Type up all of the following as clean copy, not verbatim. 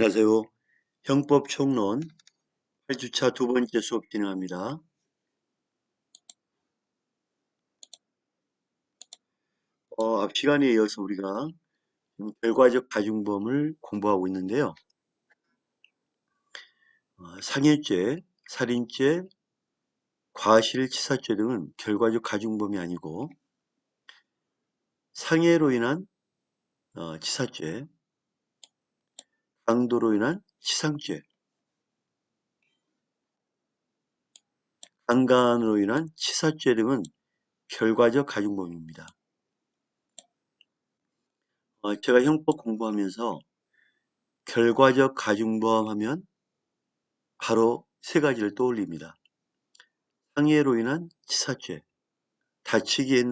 안녕하세요. 형법 총론 8주차 두 번째 수업 진행합니다. 앞 시간에 이어서 우리가 결과적 가중범을 공부하고 있는데요. 상해죄, 살인죄, 과실치사죄 등은 결과적 가중범이 아니고 상해로 인한 치사죄, 강도로 인한 치상죄, 강간으로 인한 치사죄 등은 결과적 가중범입니다. 제가 형법 공부하면서 결과적 가중범 하면 바로 세 가지를 떠올립니다. 상해로 인한 치사죄, 다치게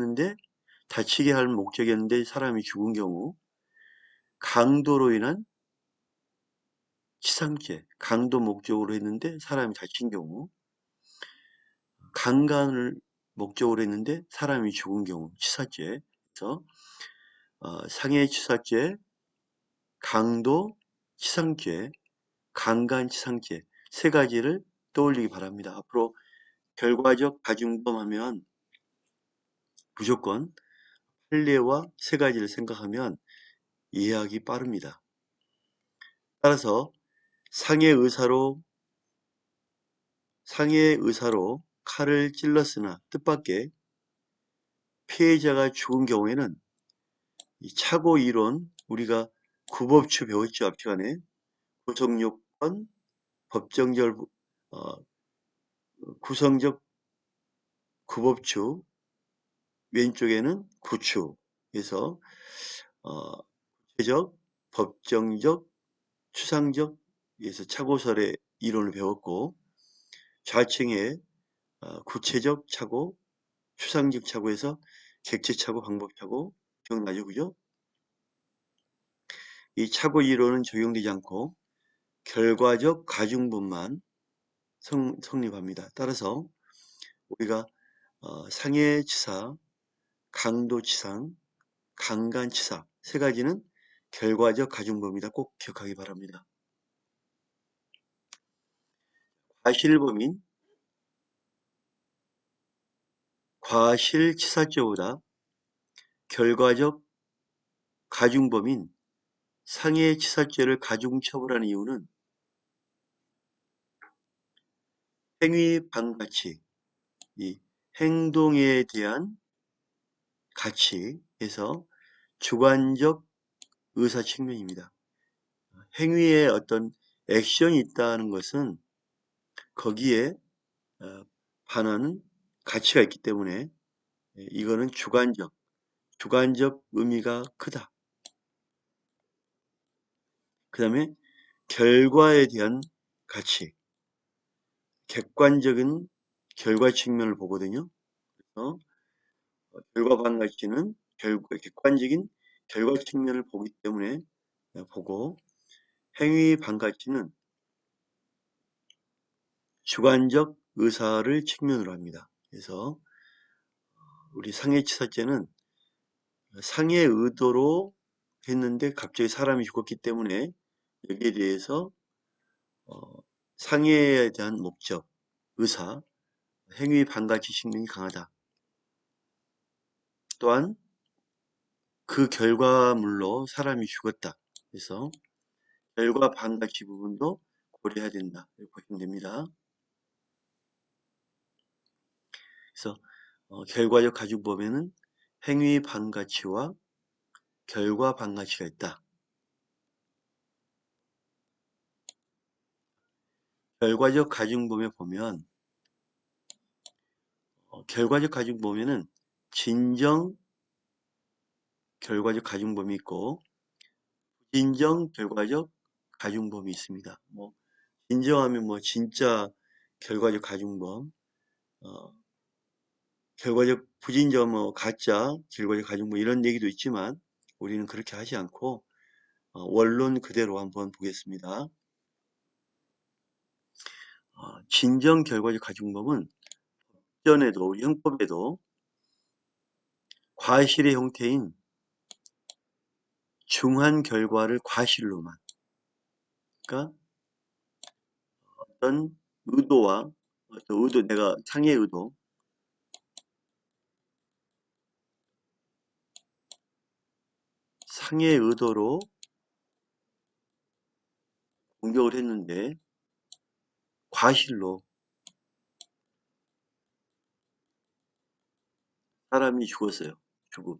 할 목적이었는데 사람이 죽은 경우, 강도로 인한 치상죄, 강도 목적으로 했는데 사람이 다친 경우, 강간을 목적으로 했는데 사람이 죽은 경우, 치사죄. 그래서 상해 치사죄, 강도 치상죄, 강간 치상죄 세 가지를 떠올리기 바랍니다. 앞으로 결과적 가중범 하면 무조건 판례와 세 가지를 생각하면 이해하기 빠릅니다. 따라서 상해의 의사로 칼을 찔렀으나 뜻밖의 피해자가 죽은 경우에는 이 착오 이론, 우리가 구법추 배웠죠, 앞 시간에. 구성요건, 법정절, 어, 구성적 구법추, 왼쪽에는 구추. 그래서 구체적, 법정적, 추상적, 그래서 착오설의 이론을 배웠고, 좌측에 구체적 착오, 추상적 착오에서 객체착오, 방법착오 기억나죠? 그죠? 이 착오 이론은 적용되지 않고 결과적 가중분만 성립합니다. 따라서 우리가 상해치사, 강도치상, 강간치사 세 가지는 결과적 가중범이다. 꼭 기억하기 바랍니다. 과실범인 과실치사죄보다 결과적 가중범인 상해치사죄를 가중처벌하는 이유는 행위반가치, 이 행동에 대한 가치에서 주관적 의사 측면입니다. 행위에 어떤 액션이 있다는 것은 거기에 반하는 가치가 있기 때문에 이거는 주관적 의미가 크다. 그 다음에 결과에 대한 가치, 객관적인 결과 측면을 보거든요. 그래서 결과 반가치는 객관적인 결과 측면을 보기 때문에 보고, 행위 반가치는 주관적 의사를 측면으로 합니다. 그래서 우리 상해치사죄는 상해 의도로 했는데 갑자기 사람이 죽었기 때문에 여기에 대해서 상해에 대한 목적, 의사, 행위 반가치 측면이 강하다. 또한 그 결과물로 사람이 죽었다. 그래서 결과 반가치 부분도 고려해야 된다. 이렇게 보시면 됩니다. 그래서 결과적 가중범에는 행위 반가치와 결과 반가치가 있다. 결과적 가중범에 보면 결과적 가중범에는 진정 결과적 가중범이 있고 부진정 결과적 가중범이 있습니다. 진정하면 진짜 결과적 가중범, 결과적 부진정 가짜 결과적 가중범 이런 얘기도 있지만 우리는 그렇게 하지 않고 원론 그대로 한번 보겠습니다. 진정 결과적 가중범은 전에도 우리 형법에도 과실의 형태인 중한 결과를 과실로만, 그러니까 어떤 의도와 어떤 의도, 내가 상의 의도로 공격을 했는데 과실로 사람이 죽었어요. 죽음.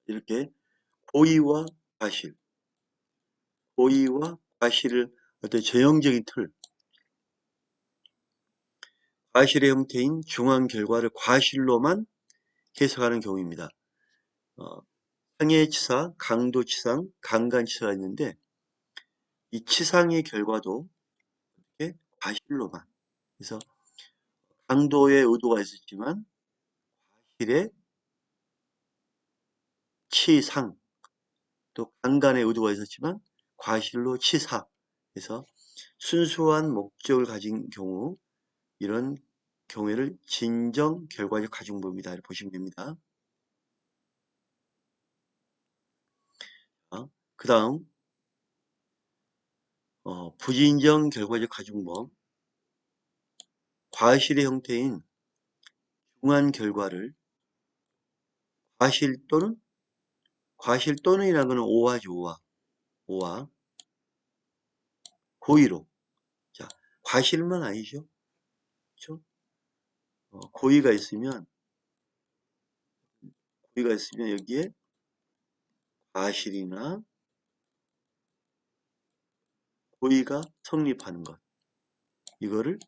이렇게 고의와 과실, 고의와 과실을 어떤 전형적인 틀, 과실의 형태인 중한 결과를 과실로만 해석하는 경우입니다. 상해치사, 강도치상, 강간치사가 있는데 이 치상의 결과도 이렇게 과실로만, 그래서 강도의 의도가 있었지만 과실의 치상, 또 강간의 의도가 있었지만 과실로 치사, 그래서 순수한 목적을 가진 경우, 이런 경우를 진정 결과적 가중법이다 이렇게 보시면 됩니다. 그 다음 부진정 결과적 가중법, 과실의 형태인 중한 결과를 과실 또는이라는 것은 오화죠. 오화 고의로, 자 과실만 아니죠. 그렇죠? 고의가 있으면 여기에 과실이나 고의가 성립하는 것, 이거를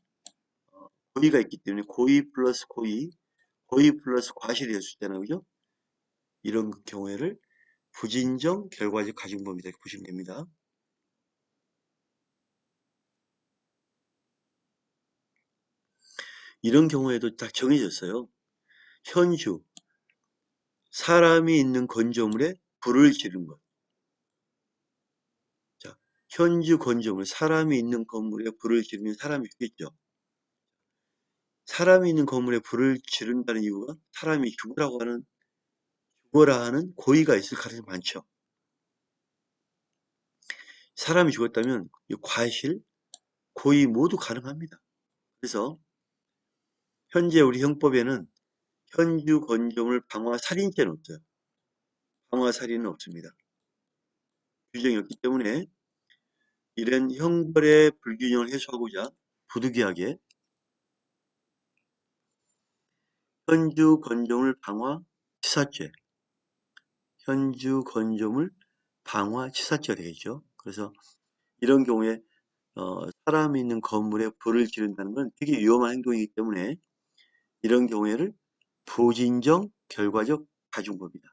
고의가 있기 때문에 고의 플러스 고의 플러스 과실이 됐을 때는, 그죠? 이런 경우에를 부진정 결과적 가중법이다 이렇게 보시면 됩니다. 이런 경우에도 딱 정해졌어요. 현주, 사람이 있는 건조물에 불을 지른 것. 자, 현주 건조물, 사람이 있는 건물에 불을 지르면 사람이 죽겠죠. 사람이 있는 건물에 불을 지른다는 이유가 사람이 죽어라 하는 고의가 있을 가능성이 많죠. 사람이 죽었다면 이 과실, 고의 모두 가능합니다. 그래서 현재 우리 형법에는 현주 건조물 방화 살인죄는 없어요. 방화 살인은 없습니다. 규정이 없기 때문에 이런 형벌의 불균형을 해소하고자 부득이하게 현주 건조물 방화 치사죄, 현주 건조물 방화 치사죄가 되겠죠. 그래서 이런 경우에 사람이 있는 건물에 불을 지른다는 건 되게 위험한 행동이기 때문에 이런 경우에를 부진정 결과적 가중법이다.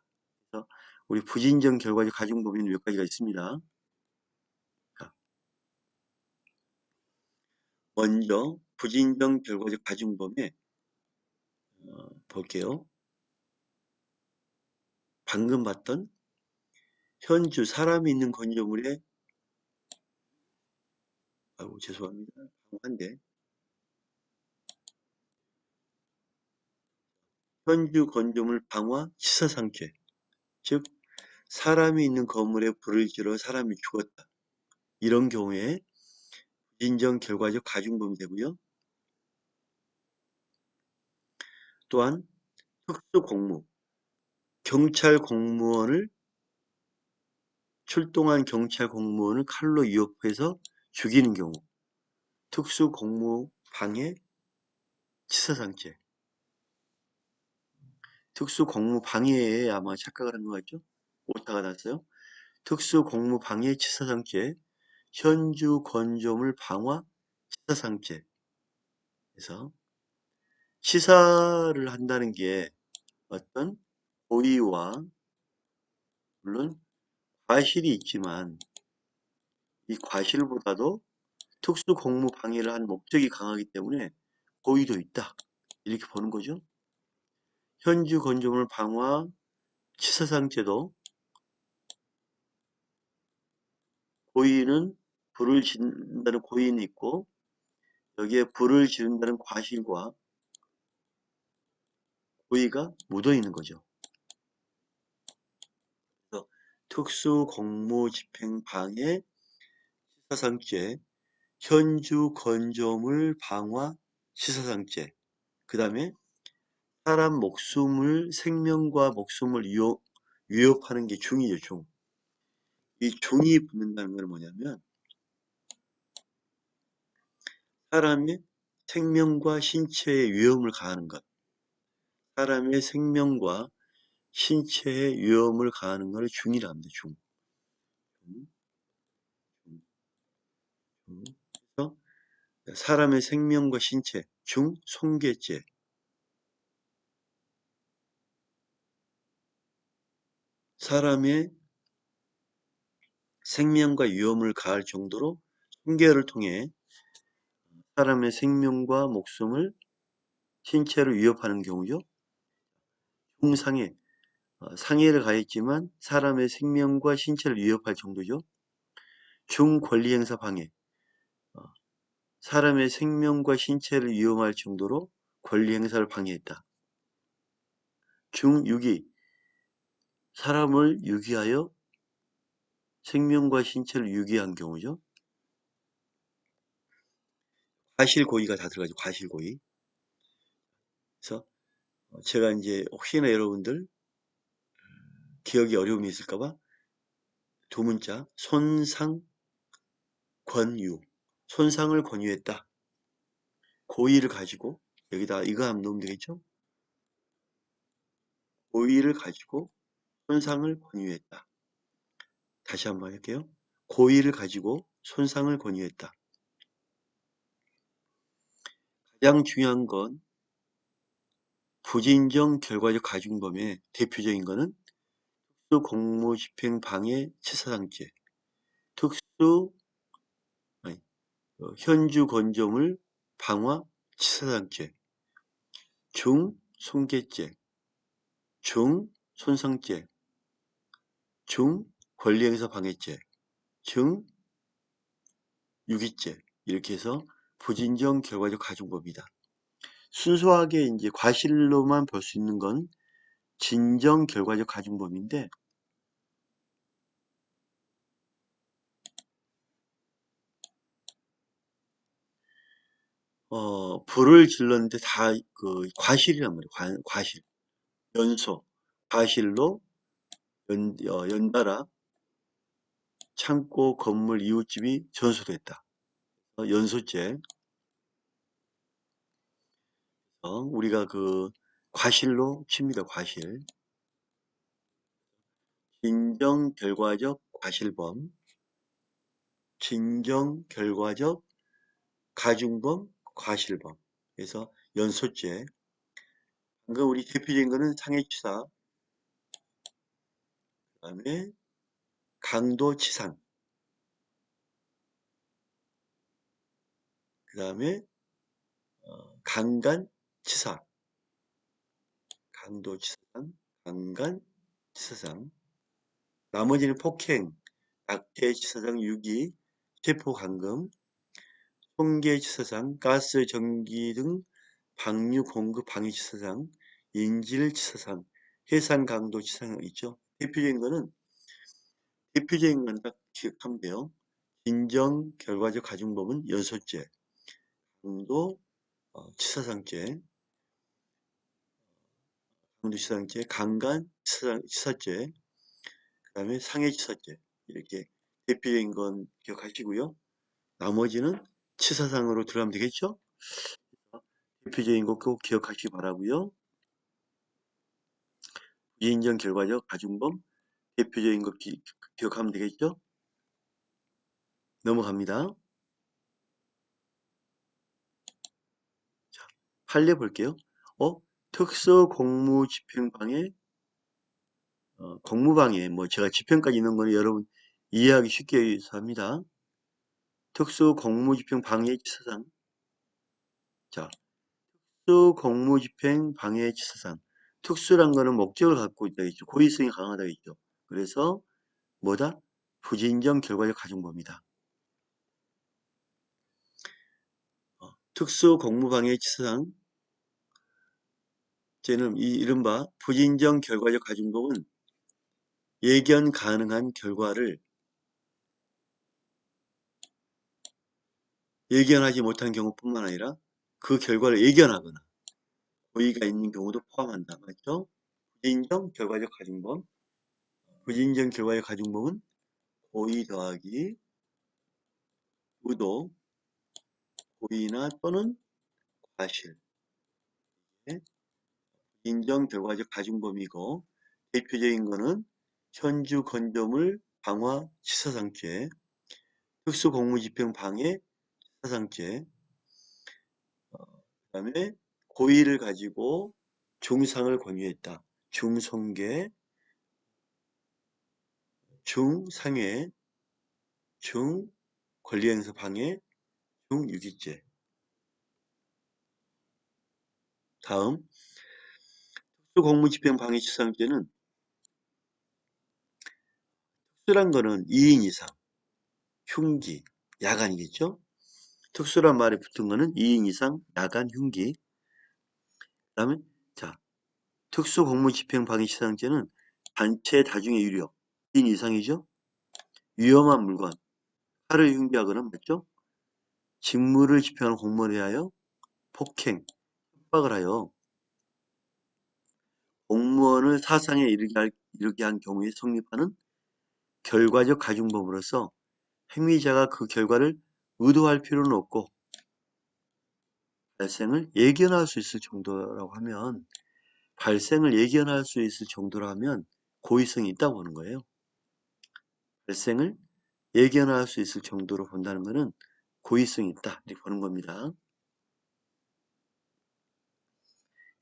그래서 우리 부진정 결과적 가중법에는 몇 가지가 있습니다. 먼저 부진정 결과적 가중법에 볼게요. 방금 봤던 현주, 사람이 있는 건조물에, 아이고 죄송합니다. 한데 현주 건조물 방화 치사상죄, 즉 사람이 있는 건물에 불을 질러 사람이 죽었다. 이런 경우에 부진정 결과적 가중법이 되고요. 또한 특수공무, 경찰 공무원을 출동한 경찰 공무원을 칼로 위협해서 죽이는 경우, 특수공무 방해 치사상죄. 특수공무 방해에 아마 착각을 한 것 같죠? 오타가 났어요. 특수공무 방해 치사상죄, 현주 건조물 방화 치사상죄. 그래서 치사를 한다는 게 어떤 고의와 물론 과실이 있지만 이 과실보다도 특수공무 방해를 한 목적이 강하기 때문에 고의도 있다. 이렇게 보는 거죠. 현주 건조물 방화 치사상죄도 고의는 불을 지른다는 고의는 있고 여기에 불을 지른다는 과실과 고의가 묻어 있는 거죠. 그래서 특수공무집행방해 치사상죄, 현주건조물 방화 치사상죄, 그 다음에 사람 목숨을 생명과 목숨을 위협하는 게 중이죠. 중. 이 중이 붙는다는 건 뭐냐면 사람의 생명과 신체에 위험을 가하는 것, 사람의 생명과 신체에 위험을 가하는 것을 중이라 합니다. 중. 그래서 사람의 생명과 신체, 중, 손괴죄. 사람의 생명과 위험을 가할 정도로 손괴를 통해 사람의 생명과 목숨을 신체를 위협하는 경우죠. 중상해, 상해를 가했지만 사람의 생명과 신체를 위협할 정도죠. 중권리행사 방해, 어, 사람의 생명과 신체를 위험할 정도로 권리행사를 방해했다. 중유기, 사람을 유기하여 생명과 신체를 유기한 경우죠. 과실고의가 다 들어가죠. 과실고의. 그래서 제가 이제 혹시나 여러분들 기억이 어려움이 있을까봐 두 문자 손상 권유, 손상을 권유했다. 고의를 가지고 여기다 이거 하면 넣으면 되겠죠. 고의를 가지고 손상을 권유했다. 다시 한번 할게요. 고의를 가지고 손상을 권유했다. 가장 중요한 건 부진정 결과적 가중범의 대표적인 거는 특수공무집행방해 치사상죄, 특수 아니, 현주건조물 방화 치사상죄, 중손괴죄, 중손상죄, 중권리행사 방해죄, 중유기죄 이렇게 해서 부진정 결과적 가중법이다. 순수하게 이제 과실로만 볼 수 있는 건 진정 결과적 가중법인데 불을 질렀는데 다 그 과실이란 말이에요. 과실. 연소. 과실로 연달아 창고, 건물, 이웃집이 전소됐다. 연소죄. 우리가 그 과실로 칩니다. 과실. 진정 결과적 과실범, 진정 결과적 가중범, 과실범. 그래서 연소죄. 방금 우리 대표적인 거는 상해치사, 그 다음에 강도치상, 그 다음에 강간치사, 강도치상, 강간치사상. 나머지는 폭행, 낙태치사상, 유기, 체포감금, 손괴치사상, 가스, 전기 등 방류 공급 방해치사상, 인질치사상, 해산강도치사상 있죠. 대표적인 건 딱 기억하면 돼요. 인정 결과적 가중법은 연소죄, 강도 치사상죄, 강도치사상죄, 강간 치사죄, 그 다음에 상해치사죄 이렇게 대표적인 건 기억하시고요. 나머지는 치사상으로 들어가면 되겠죠? 대표적인 거 꼭 기억하시기 바라고요. 비인정 결과적 가중범 대표적인 거 기억하면 되겠죠? 넘어갑니다. 자, 판례 볼게요. 특수공무집행방해, 공무방해, 뭐 제가 집행까지 있는 거는 여러분 이해하기 쉽게 위해서 합니다. 특수공무집행방해치사상. 자, 특수공무집행방해치사상. 특수란 거는 목적을 갖고 있다 했죠. 고의성이 강하다 했죠. 그래서 뭐다? 부진정 결과적 가중범이다. 특수공무방해치사상 쟤는 이 이른바 부진정 결과적 가중법은 예견 가능한 결과를 예견하지 못한 경우뿐만 아니라 그 결과를 예견하거나 고의가 있는 경우도 포함한다. 맞죠? 부진정 결과적 가중범. 부진정 결과적 가중범은 고의 더하기 의도, 고의나 또는 과실. 부진정 결과적 가중범이고 대표적인 거는 현주 건조물 방화 치사상죄, 특수공무집행 방해 치사상죄, 그다음에 고의를 가지고 중상을 권유했다. 중성계, 중상해, 중권리행사 방해, 중유기죄. 다음 특수공무집행 방해 치사상죄는 특수란 거는 2인 이상, 흉기, 야간이겠죠? 특수란 말에 붙은 거는 2인 이상, 야간, 흉기. 그다음에 자 특수공무집행방해치사상죄는 단체 다중의 유력, 2인 이상이죠? 위험한 물건, 칼을 흉기하거나 맞죠? 직무를 집행하는 공무원에 대하여 폭행, 협박을 하여 공무원을 사상에 이르게 한 경우에 성립하는 결과적 가중범으로서 행위자가 그 결과를 의도할 필요는 없고 발생을 예견할 수 있을 정도라고 하면 발생을 예견할 수 있을 정도라면 고의성이 있다고 보는 거예요. 발생을 예견할 수 있을 정도로 본다는 것은 고의성이 있다 이렇게 보는 겁니다.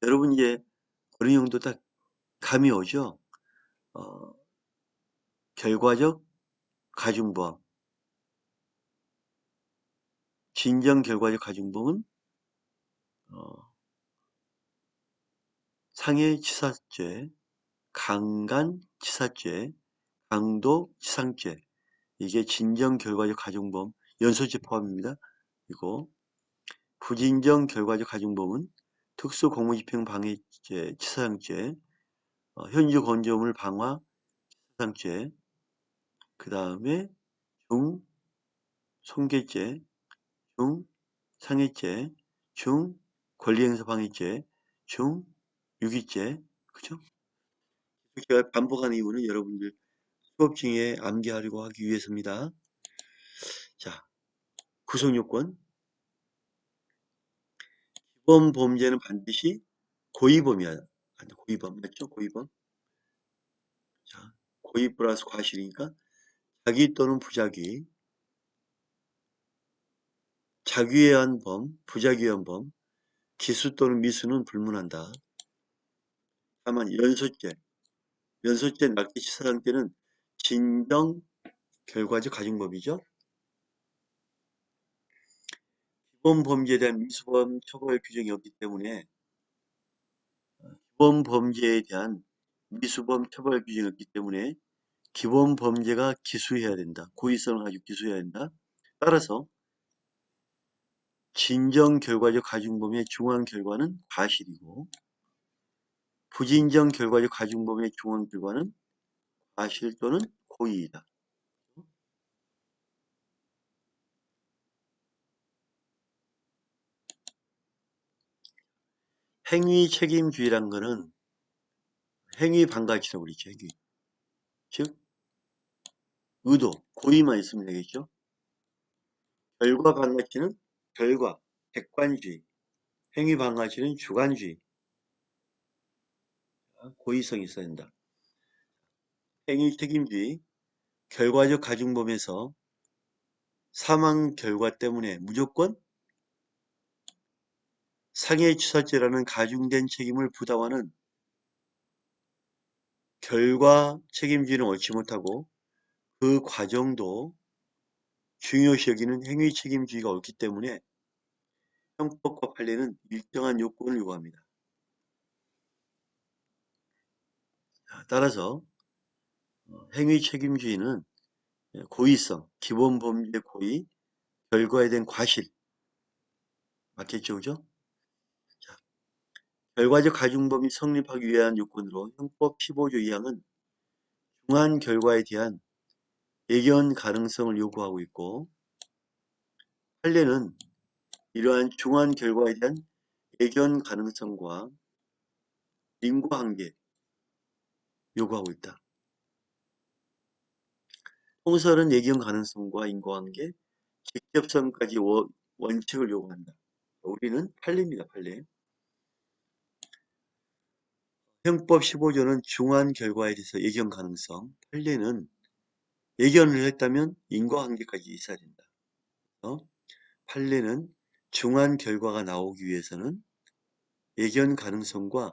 여러분 이제 어느 정도 딱 감이 오죠? 결과적 가중범, 진정 결과적 가중범은 상해치사죄, 강간치사죄, 강도치상죄 이게 진정 결과적 가중범 연소죄 포함입니다. 그리고 부진정 결과적 가중범은 특수공무집행방해죄, 치사상죄, 현주 건조물 방화 치사상죄, 그 다음에 중손괴죄, 중상해죄, 중권리행사 방해죄, 중유기죄, 그죠? 제가 반복하는 이유는 여러분들 수업 중에 암기하려고 하기 위해서입니다. 자, 구성요건. 기본 범죄는 반드시 고의범이야. 고의범 맞죠? 고의범. 자, 고의 플러스 과실이니까 자기 또는 부자기, 자기에 의한 범, 부자기에 의한 범, 기수 또는 미수는 불문한다. 다만 연소죄 낙태치사상죄는 진정 결과적 가중법이죠. 기본 범죄에 대한 미수범 처벌 규정이 없기 때문에 기본 범죄에 대한 미수범 처벌 규정이 없기 때문에 기본 범죄가 기수해야 된다. 고의성을 가지고 기수해야 된다. 따라서 진정 결과적 가중범의 중한 결과는 과실이고 부진정 결과적 가중범의 중한 결과는 과실 또는 고의이다. 행위 책임주의란 거는 행위 반가치라고 그러죠. 행위. 즉 의도, 고의만 있으면 되겠죠. 결과 반가치는 결과, 객관주의. 행위 반가치는 주관주의. 고의성이 있어야 된다. 행위 책임주의, 결과적 가중범에서 사망 결과 때문에 무조건 상해치사죄라는 가중된 책임을 부담하는 결과 책임주의는 옳지 못하고 그 과정도 중요시 여기는 행위 책임주의가 옳기 때문에 형법과 판례는 일정한 요건을 요구합니다. 따라서 행위 책임주의는 고의성, 기본범죄 고의, 결과에 대한 과실 맞겠죠, 그죠? 자, 결과적 가중범이 성립하기 위한 요건으로 형법 15조 2항은 중한 결과에 대한 예견 가능성을 요구하고 있고, 판례는 이러한 중한 결과에 대한 예견 가능성과 인과관계 요구하고 있다. 통설은 예견 가능성과 인과관계, 직접성까지 원칙을 요구한다. 우리는 판례입니다. 판례. 형법 15조는 중한 결과에 대해서 예견 가능성, 판례는 예견을 했다면 인과관계까지 있어야 된다. 판례는 중한 결과가 나오기 위해서는 예견 가능성과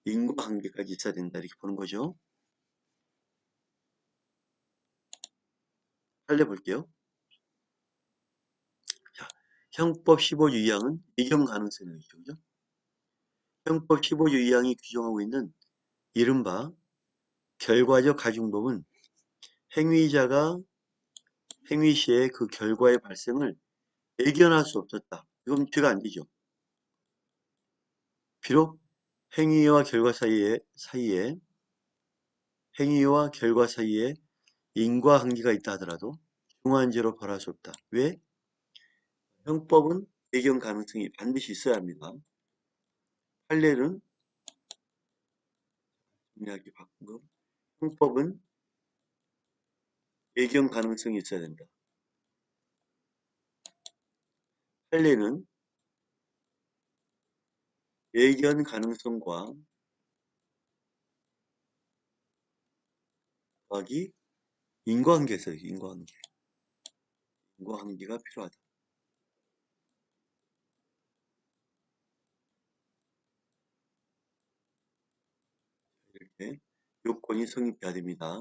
인과관계까지 있어야 된다. 이렇게 보는 거죠. 판례 볼게요. 자, 형법 15조 2항은 예견 가능성이죠. 그죠? 형법 15조 2항이 규정하고 있는 이른바 결과적 가중법은 행위자가 행위 시에 그 결과의 발생을 예견할 수 없었다. 이건 죄가 안 되죠. 비록 행위와 결과 사이에 인과관계가 있다 하더라도 중한죄로 벌할 수 없다. 왜? 형법은 예견 가능성이 반드시 있어야 합니다. 판례는 정리하기 바꾼 거. 형법은 예견 가능성이 있어야 된다. 판례는 예견 가능성과 더하기 인과관계가 있어요. 인과관계가 필요하다. 이렇게 요건이 성립해야 됩니다.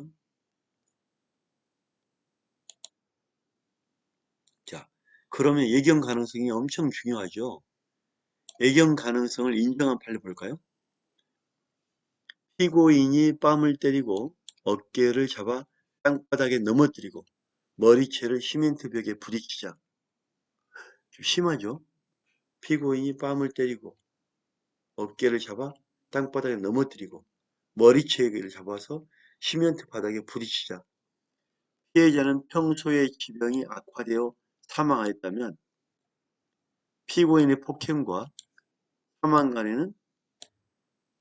자, 그러면 예견 가능성이 엄청 중요하죠. 예견 가능성을 인정한 판례 볼까요? 피고인이 뺨을 때리고 어깨를 잡아 땅바닥에 넘어뜨리고 머리채를 시멘트 벽에 부딪히자. 좀 심하죠? 피고인이 뺨을 때리고 어깨를 잡아 땅바닥에 넘어뜨리고 머리채를 잡아서 시멘트 바닥에 부딪히자. 피해자는 평소에 지병이 악화되어 사망하였다면 피고인의 폭행과 사망 간에는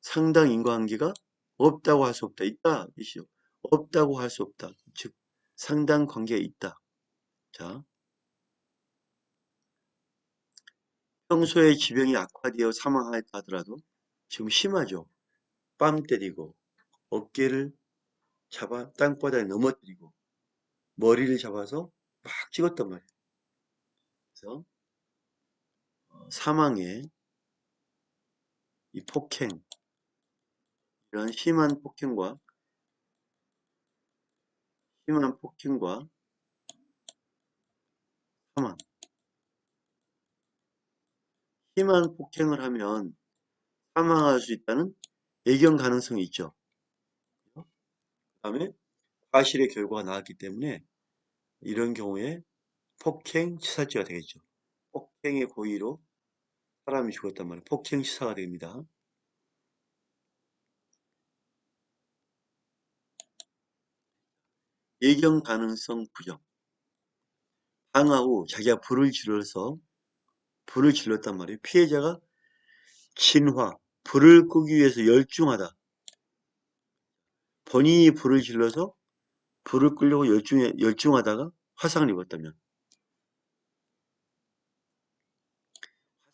상당 인과관계가 없다고 할 수 없다. 있다. 이시오. 없다고 할 수 없다. 즉 상당 관계가 있다. 자, 평소에 지병이 악화되어 사망하였다 하더라도 지금 심하죠. 뺨 때리고 어깨를 잡아 땅바닥에 넘어뜨리고 머리를 잡아서 막 찍었단 말이에요. 그래서 사망의 이 폭행, 이런 심한 폭행과 사망. 심한 폭행을 하면 사망할 수 있다는 예견 가능성이 있죠. 그 다음에 과실의 결과가 나왔기 때문에 이런 경우에 폭행 치사죄가 되겠죠. 폭행의 고의로 사람이 죽었단 말이에요. 폭행 치사가 됩니다. 예견 가능성 부정. 방화 후 자기가 불을 질렀단 말이에요. 피해자가 진화, 불을 끄기 위해서 열중하다. 본인이 불을 질러서 불을 끄려고 열중하다가 화상을 입었다면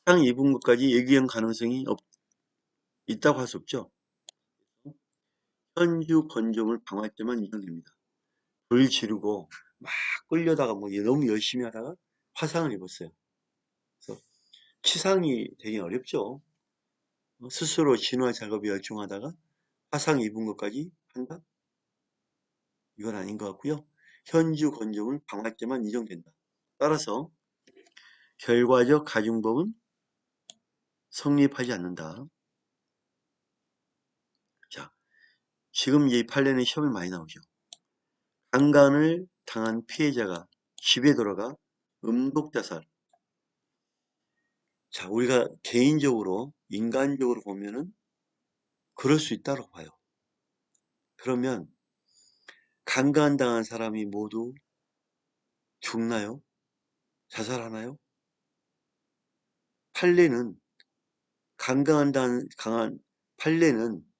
화상 입은 것까지 예견 가능성이 있다고 할 수 없죠. 현주 건조물 방화 때만 인정됩니다. 불 지르고 막 끌려다가 뭐 너무 열심히 하다가 화상을 입었어요. 그래서 치상이 되긴 어렵죠. 스스로 진화 작업에 열중하다가 화상 입은 것까지 한다? 이건 아닌 것 같고요. 현주 건조물 방화 때만 인정된다. 따라서 결과적 가중법은 성립하지 않는다. 자, 지금 이 판례는 시험에 많이 나오죠. 강간을 당한 피해자가 집에 돌아가 음독자살. 자, 우리가 개인적으로 인간적으로 보면은 그럴 수 있다고 봐요. 그러면 강간당한 사람이 모두 죽나요? 자살하나요? 판례는 판례는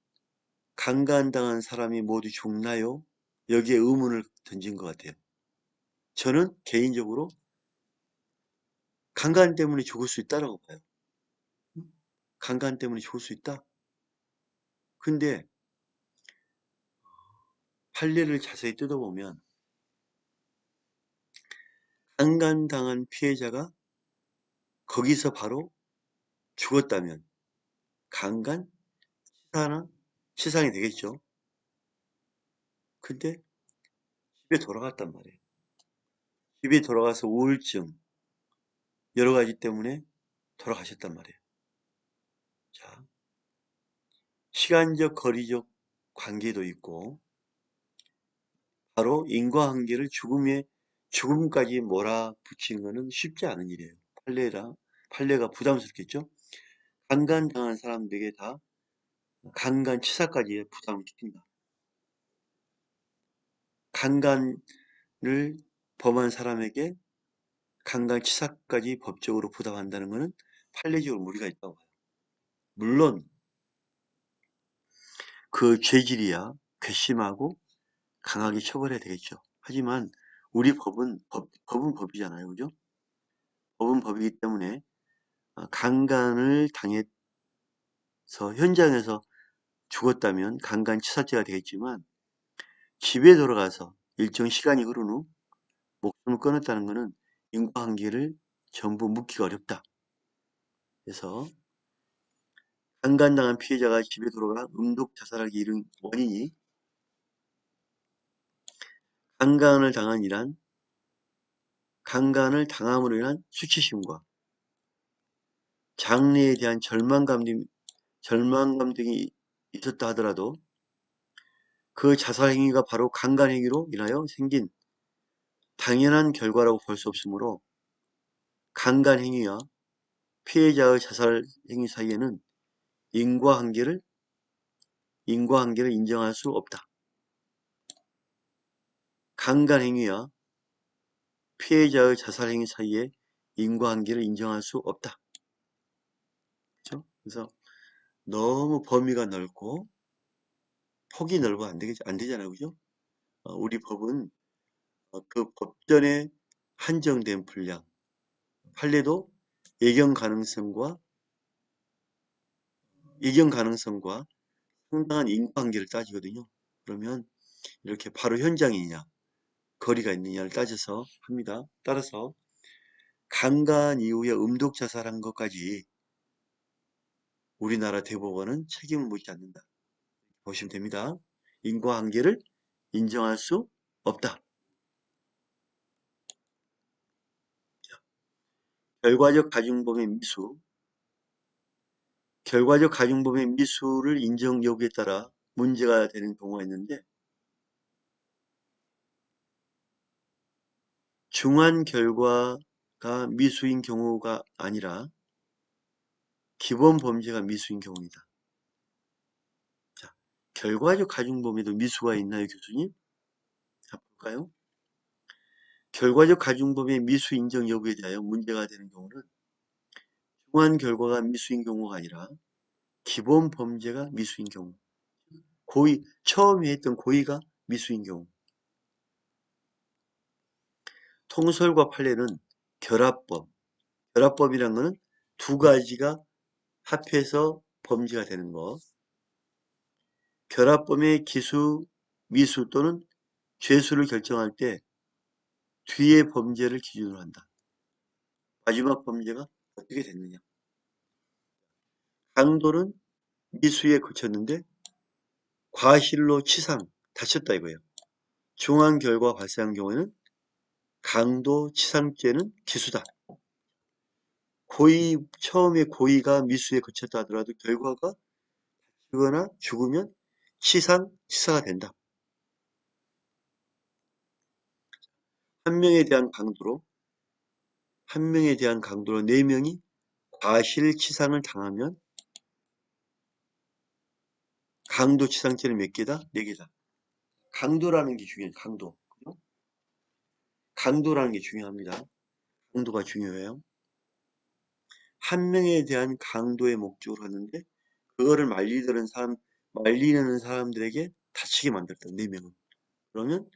강간당한 사람이 모두 죽나요? 여기에 의문을 던진 것 같아요. 저는 개인적으로 강간 때문에 죽을 수 있다라고 봐요. 강간 때문에 죽을 수 있다. 근데 판례를 자세히 뜯어보면 강간당한 피해자가 거기서 바로 죽었다면 강간, 치상이 되겠죠. 근데 집에 돌아갔단 말이에요. 집에 돌아가서 우울증 여러 가지 때문에 돌아가셨단 말이에요. 자, 시간적 거리적 관계도 있고 바로 인과관계를 죽음까지 몰아붙이는 것은 쉽지 않은 일이에요. 판례가 부담스럽겠죠. 강간당한 사람들에게 다 강간치사까지 부담을 시킨다. 강간을 범한 사람에게 강간치사까지 법적으로 부담한다는 것은 판례적으로 무리가 있다고 봐요. 물론 그 죄질이야 괘씸하고 강하게 처벌해야 되겠죠. 하지만 우리 법은 법이잖아요. 그죠? 법은 법이기 때문에 강간을 당해서 현장에서 죽었다면 강간치사죄가 되겠지만 집에 돌아가서 일정 시간이 흐른 후 목숨을 끊었다는 것은 인과관계를 전부 묻기가 어렵다. 그래서 강간당한 피해자가 집에 돌아가 음독 자살하기 이른 원인이 강간을 당함으로 인한 수치심과 장래에 대한 절망감 등이 있었다 하더라도 그 자살 행위가 바로 강간 행위로 인하여 생긴 당연한 결과라고 볼 수 없으므로 강간 행위와 피해자의 자살 행위 사이에는 인과관계를 인정할 수 없다. 강간 행위와 피해자의 자살 행위 사이에 인과관계를 인정할 수 없다. 그렇죠? 그래서 너무 범위가 넓고 폭이 넓으면 안 되잖아요. 그죠? 우리 법은 그 법전에 한정된 분량, 판례도 예견 가능성과 상당한 인과관계를 따지거든요. 그러면 이렇게 바로 현장이냐, 거리가 있느냐를 따져서 합니다. 따라서 강간 이후에 음독 자살한 것까지 우리나라 대법원은 책임을 묻지 않는다. 보시면 됩니다. 인과관계를 인정할 수 없다. 결과적 가중범의 미수를 인정 여부에 따라 문제가 되는 경우가 있는데 중한 결과가 미수인 경우가 아니라 기본 범죄가 미수인 경우이다. 자, 결과적 가중범에도 미수가 있나요, 교수님? 자, 볼까요? 결과적 가중범의 미수 인정 여부에 대하여 문제가 되는 경우는 중한 결과가 미수인 경우가 아니라 기본 범죄가 미수인 경우, 처음에 했던 고의가 미수인 경우. 통설과 판례는 결합법이라는 것은 두 가지가 합해서 범죄가 되는 것. 결합범의 기수, 미수 또는 죄수를 결정할 때 뒤의 범죄를 기준으로 한다. 마지막 범죄가 어떻게 됐느냐. 강도는 미수에 그쳤는데 과실로 다쳤다 이거예요. 중한 결과 발생한 경우에는 강도 치상죄는 기수다. 처음에 고의가 미수에 그쳤다 하더라도 결과가 다치거나 죽으면 치사가 된다. 한 명에 대한 강도로 4명이 과실치상을 당하면 강도치상죄는 몇 개다? 4개다. 강도라는 게 중요해요. 강도. 그죠? 강도라는 게 중요합니다. 강도가 중요해요. 한 명에 대한 강도의 목적으로 하는데 그거를 말리는 사람들에게 다치게 만들었다. 네 명은. 그러면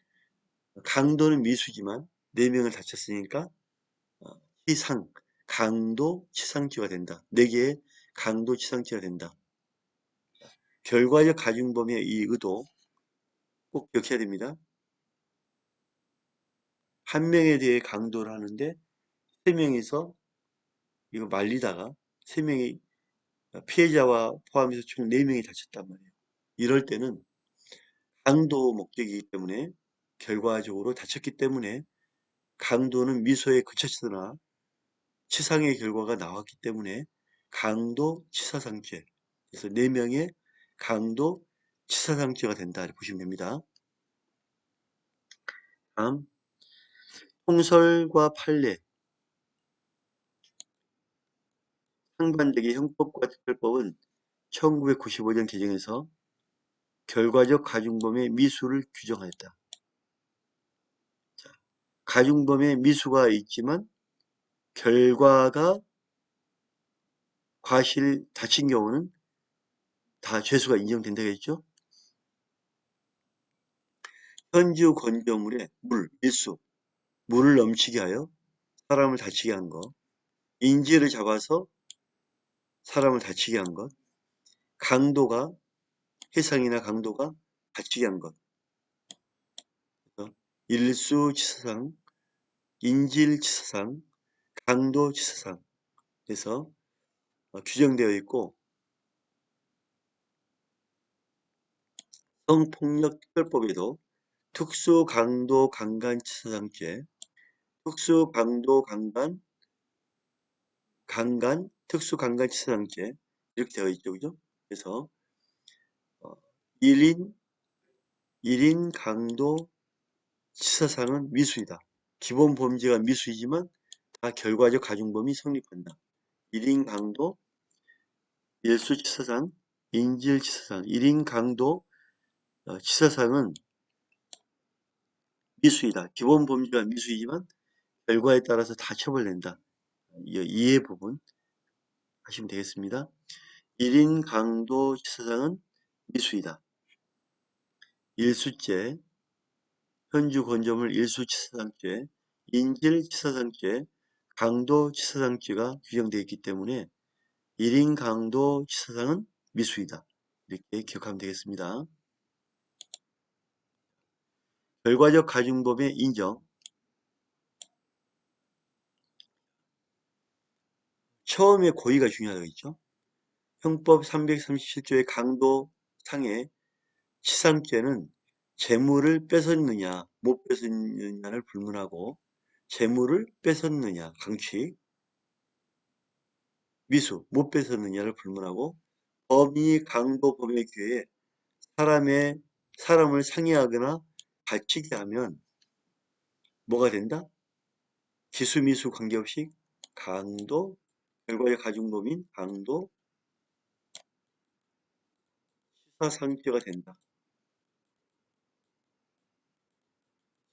강도는 미수지만 네 명을 다쳤으니까 치상, 강도 치상죄가 된다. 네 개의 강도 치상죄가 된다. 결과적 가중범위의 이 의도 꼭 기억해야 됩니다. 한 명에 대해 강도를 하는데 세 명이서 이거 말리다가 세 명이 피해자와 포함해서 총 4명이 다쳤단 말이에요. 이럴 때는 강도 목적이기 때문에 결과적으로 다쳤기 때문에 강도는 미소에 그쳤으나 치상의 결과가 나왔기 때문에 강도 치사상죄. 그래서 4명의 강도 치사상죄가 된다. 이렇게 보시면 됩니다. 다음 통설과 판례. 상반되게 형법과 특별법은 1995년 개정에서 결과적 가중범의 미수를 규정하였다. 자, 가중범의 미수가 있지만 결과가 과실 다친 경우는 다 죄수가 인정된다겠죠? 현주 건조물에 밀수, 물을 넘치게 하여 사람을 다치게 한 것, 인지를 잡아서 사람을 다치게 한 것, 강도가 해상이나 강도가 다치게 한 것, 일수치사상, 인질치사상, 강도치사상 에서 규정되어 있고 성폭력특별법에도 특수강도강간치사상죄, 특수강간치사상죄 이렇게 되어 있죠. 그죠? 그래서 1인 강도 치사상은 미수이다. 기본 범죄가 미수이지만 다 결과적 가중범위 성립한다. 1인 강도, 일수치사상, 인질치사상, 1인 강도 치사상은 미수이다. 기본 범죄가 미수이지만 결과에 따라서 다 처벌된다. 이해 부분 하시면 되겠습니다. 1인 강도 치사상은 미수이다. 일수죄, 현주 건조물 일수치사상죄, 인질치사상죄, 강도치사상죄가 규정되어 있기 때문에 1인 강도 치사상은 미수이다. 이렇게 기억하면 되겠습니다. 결과적 가중범의 인정. 처음에 고의가 중요하다고 했죠. 형법 337조의 강도상의 치상죄는 재물을 뺏었느냐 못 뺏었느냐를 불문하고 재물을 뺏었느냐 강취, 미수 못 뺏었느냐를 불문하고 범위 강도범의 기회에 사람을 상해하거나 다치게 하면 뭐가 된다? 기수미수 관계없이 강도, 결과의 가중범인 강도 치사상죄가 된다.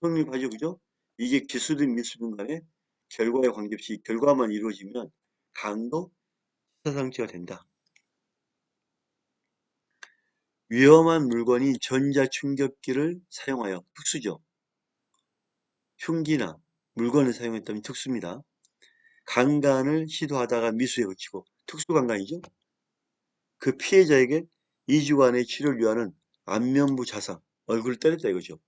성립하죠, 그죠? 이게 기수든 미수든 간에 결과에 관계없이 결과만 이루어지면 강도 치사상죄가 된다. 위험한 물건이 전자충격기를 사용하여 특수죠. 흉기나 물건을 사용했다면 특수입니다. 강간을 시도하다가 미수에 그치고 특수강간이죠. 그 피해자에게 2주간의 치료를 위하는 안면부 자상, 얼굴을 때렸다 이거죠.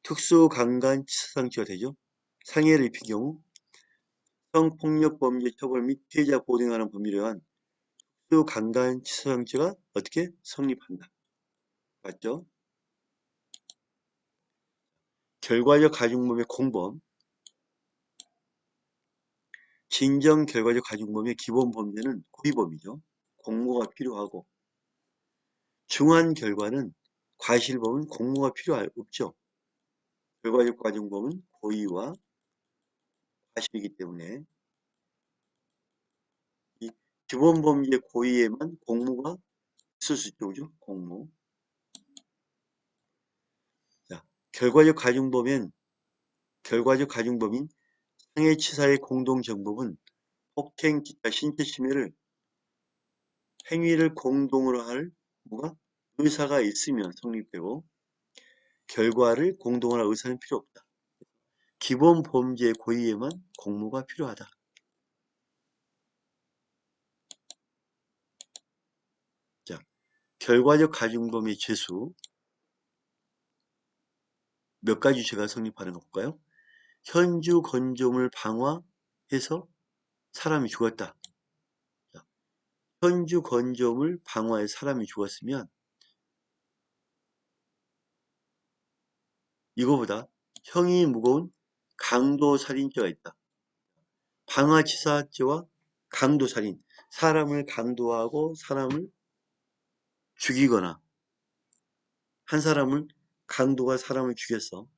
특수강간치사상죄가 되죠. 상해를 입힌 경우 성폭력범죄 처벌 및 피해자 보호 등에 관한 법률에 의한 특수강간치사상죄가 어떻게 성립한다. 맞죠? 결과적 가중범의 공범, 진정 결과적 가중범의 기본 범죄는 고의범이죠. 공모가 필요하고 중한 결과는 과실범은 공모가 필요 없죠. 결과적 가중범은 고의와 과실이기 때문에 이 기본 범죄 고의에만 공모가 있을 수 있죠. 그죠? 공모. 결과적 가중범인 상해치사의 공동정범은 폭행, 기타 신체 침해를 행위를 공동으로 할 의사가 있으면 성립되고 결과를 공동으로 할 의사는 필요 없다. 기본 범죄 고의에만 공모가 필요하다. 자, 결과적 가중범의 죄수 몇 가지 죄가 성립하는 거 볼까요? 현주 건조물 방화해서 사람이 죽었다. 자, 현주 건조물 방화해 사람이 죽었으면 이거보다 형이 무거운 강도살인죄가 있다. 방화치사죄와 강도살인, 사람을 강도하고 사람을 죽이거나 한 사람을 강도가 사람을 죽였어.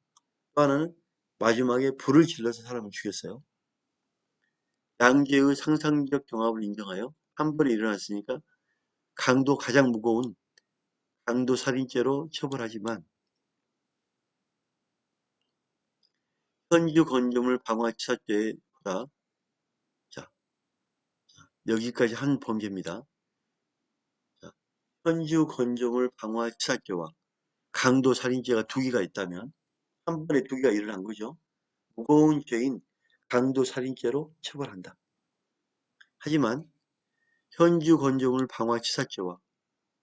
또 하나는 마지막에 불을 질러서 사람을 죽였어요. 양죄의 상상적 경합을 인정하여 한 번에 일어났으니까 가장 무거운 강도살인죄로 처벌하지만 현주 건조물 방화치사죄보다 자, 여기까지 한 범죄입니다. 자, 현주 건조물 방화치사죄와 강도살인죄가 두 개가 있다면 한 번에 두 개가 일어난 거죠. 무거운 죄인 강도살인죄로 처벌한다. 하지만 현주 건조물 방화치사죄와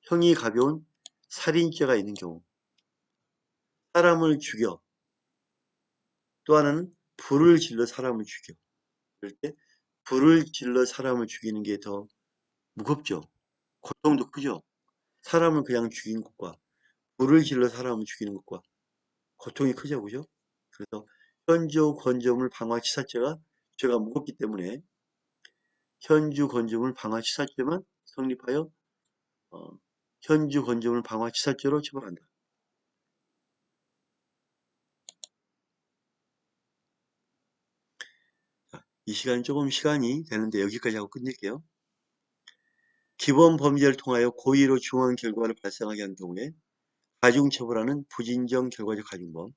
형이 가벼운 살인죄가 있는 경우 사람을 죽여 또 하나는 불을 질러 사람을 죽여 그럴 때 불을 질러 사람을 죽이는 게 더 무겁죠. 고통도 크죠. 사람을 그냥 죽인 것과 불을 질러 사람을 죽이는 것과 고통이 크죠. 그죠? 그래서 현주 건조물 방화치사죄가 죄가 무겁기 때문에 현주 건조물 방화치사죄만 성립하여 현주 건조물 방화치사죄로 처벌한다. 이 시간 조금 시간이 되는데 여기까지 하고 끝낼게요. 기본 범죄를 통하여 고의로 중한 결과를 발생하게 한 경우에 가중처벌하는 부진정 결과적 가중범,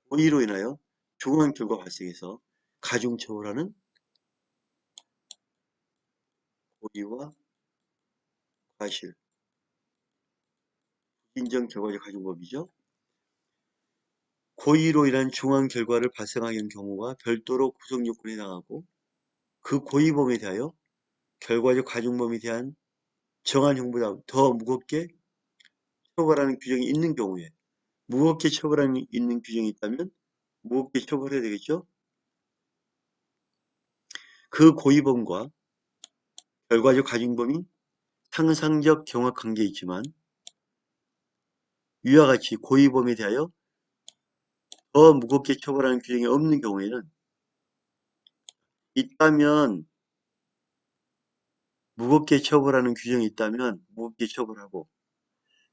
고의로 인하여 중한 결과 발생해서 가중처벌하는 고의와 과실, 부진정 결과적 가중범이죠. 고의로 인한 중한 결과를 발생하게 한 경우가 별도로 구성 요건에 해당하고 그 고의범에 대하여 결과적 가중범에 대한 정한 형보다 더 무겁게 처벌하는 규정이 있는 경우에 무겁게 처벌하는 있는 규정이 있다면 무겁게 처벌해야 되겠죠. 그 고의범과 결과적 가중범이 상상적 경합 관계에 있지만 위와 같이 고의범에 대하여 더 무겁게 처벌하는 규정이 없는 경우에는 있다면 무겁게 처벌하는 규정이 있다면 무겁게 처벌하고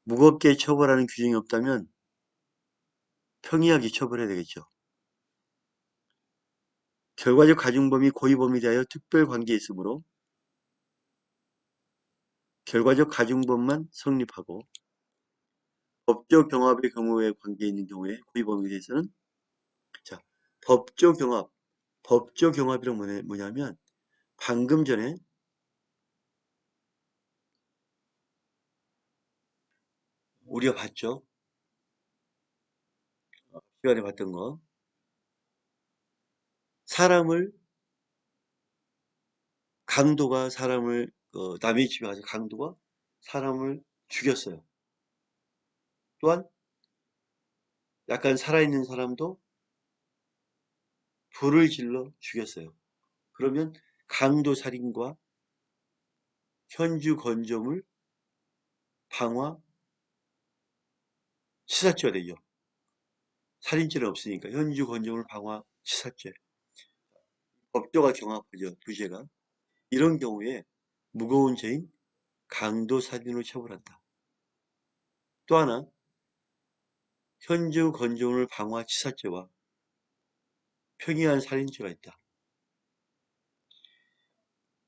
무겁게 처벌하는 규정이 없다면 평이하게 처벌해야 되겠죠. 결과적 가중범이 고의범에 대하여 특별 관계에 있으므로 결과적 가중범만 성립하고 법적 경합의 경우에 관계에 있는 경우에 고의범에 대해서는 자, 법적 경합이란 뭐냐면 방금 전에 우리가 봤죠. 시간에 봤던 거. 강도가 사람을 남의 집에 가서 강도가 사람을 죽였어요. 또한 약간 살아있는 사람도 불을 질러 죽였어요. 그러면 강도 살인과 현주 건조물 방화 치사죄가 되죠. 살인죄는 없으니까 현주 건조물 방화 치사죄. 법조가 경합하죠. 두 죄가. 이런 경우에 무거운 죄인 강도 살인으로 처벌한다. 또 하나 현주 건조물 방화 치사죄와 평이한 살인죄가 있다.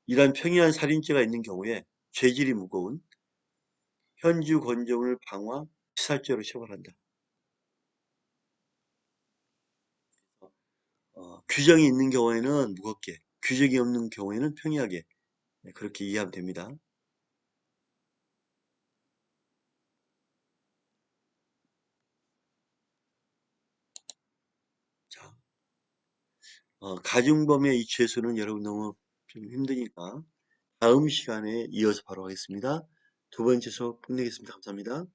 이러한 평이한 살인죄가 있는 경우에 죄질이 무거운 현주 건조물 방화 치사죄로 처벌한다. 규정이 있는 경우에는 무겁게, 규정이 없는 경우에는 평이하게, 네, 그렇게 이해하면 됩니다. 자, 가중범위의 이 죄수는 여러분 너무 좀 힘드니까 다음 시간에 이어서 바로 하겠습니다. 두 번째 수업 끝내겠습니다. 감사합니다.